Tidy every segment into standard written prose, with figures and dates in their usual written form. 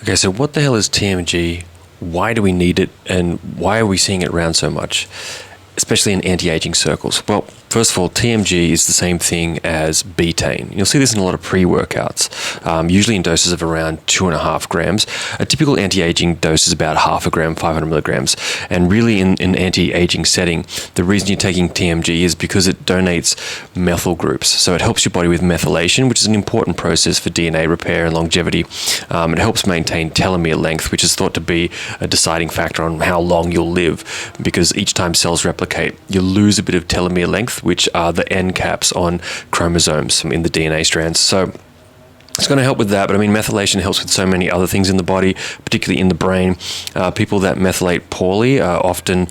Okay, so what the hell is TMG? Why do we need it? And why are we seeing it around so much, especially in anti-aging circles? Well, first of all, TMG is the same thing as betaine. You'll see this in a lot of pre-workouts, usually in doses of around 2.5 grams. A typical anti-aging dose is about half a gram, 500 milligrams. And really in an anti-aging setting, the reason you're taking TMG is because it donates methyl groups. So it helps your body with methylation, which is an important process for DNA repair and longevity. It helps maintain telomere length, which is thought to be a deciding factor on how long you'll live, because each time cells replicate, you lose a bit of telomere length, which are the end caps on chromosomes in the DNA strands. So it's going to help with that, but I mean, methylation helps with so many other things in the body, particularly in the brain. People that methylate poorly are often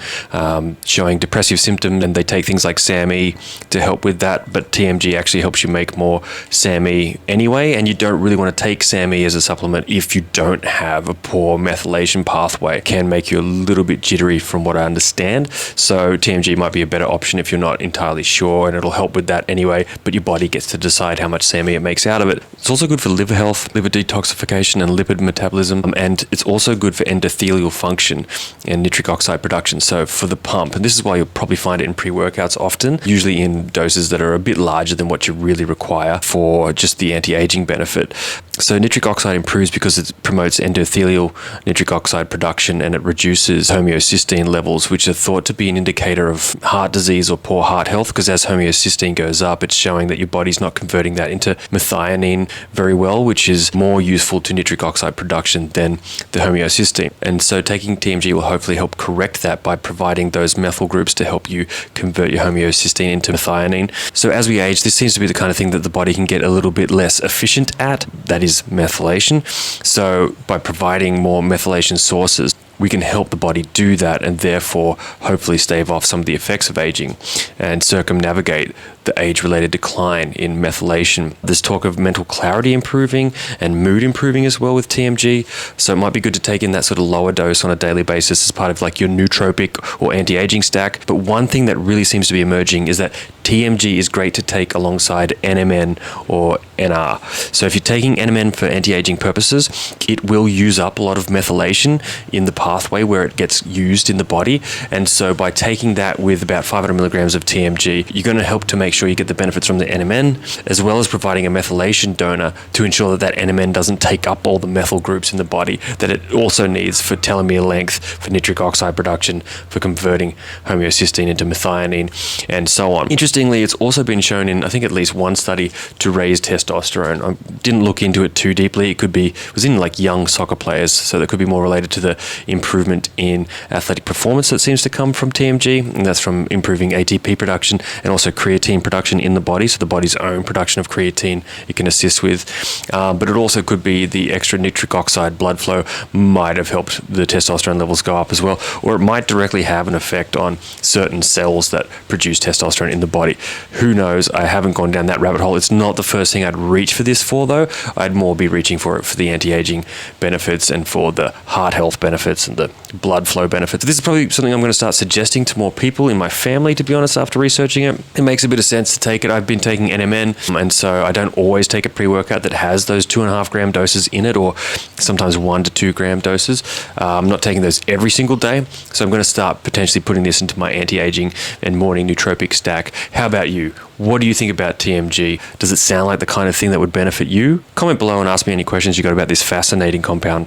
showing depressive symptoms, and they take things like SAMe to help with that, but TMG actually helps you make more SAMe anyway, and you don't really want to take SAMe as a supplement if you don't have a poor methylation pathway. It can make you a little bit jittery from what I understand, so TMG might be a better option if you're not entirely sure, and it'll help with that anyway, but your body gets to decide how much SAMe it makes out of it. It's also good for liver health, liver detoxification, and lipid metabolism, and it's also good for endothelial function and nitric oxide production, so for the pump. And this is why you'll probably find it in pre-workouts often, usually in doses that are a bit larger than what you really require for just the anti-aging benefit. So nitric oxide improves because it promotes endothelial nitric oxide production, and it reduces homocysteine levels, which are thought to be an indicator of heart disease or poor heart health, because as homocysteine goes up, it's showing that your body's not converting that into methionine very well, which is more useful to nitric oxide production than the homocysteine. And so taking TMG will hopefully help correct that by providing those methyl groups to help you convert your homocysteine into methionine. So as we age, this seems to be the kind of thing that the body can get a little bit less efficient at. That is methylation. So by providing more methylation sources, we can help the body do that, and therefore hopefully stave off some of the effects of aging and circumnavigate the age-related decline in methylation. There's talk of mental clarity improving and mood improving as well with TMG, so it might be good to take in that sort of lower dose on a daily basis as part of like your nootropic or anti-aging stack. But one thing that really seems to be emerging is that TMG is great to take alongside NMN or NR. So if you're taking NMN for anti-aging purposes, it will use up a lot of methylation in the pathway where it gets used in the body. And so by taking that with about 500 milligrams of TMG, you're going to help to make sure you get the benefits from the NMN, as well as providing a methylation donor to ensure that that NMN doesn't take up all the methyl groups in the body that it also needs for telomere length, for nitric oxide production, for converting homocysteine into methionine, and so on. Interestingly, it's also been shown in, I think, at least one study to raise testosterone. I didn't look into it too deeply. It was in like young soccer players, so that could be more related to the improvement in athletic performance that seems to come from TMG, and that's from improving ATP production and also creatine production in the body, so the body's own production of creatine it can assist with. But it also could be the extra nitric oxide blood flow might have helped the testosterone levels go up as well, or it might directly have an effect on certain cells that produce testosterone in the body. Who knows? I haven't gone down that rabbit hole. It's not the first thing I'd reach for this for, though. I'd more be reaching for it for the anti-aging benefits and for the heart health benefits and the blood flow benefits. This is probably something I'm going to start suggesting to more people in my family, to be honest, after researching it. It makes a bit of sense to take it. I've been taking NMN, and so I don't always take a pre-workout that has those 2.5 gram doses in it, or sometimes 1 to 2 gram doses. I'm not taking those every single day, so I'm going to start potentially putting this into my anti-aging and morning nootropic stack. How about you? What do you think about TMG? Does it sound like the kind of thing that would benefit you? Comment below and ask me any questions you got about this fascinating compound.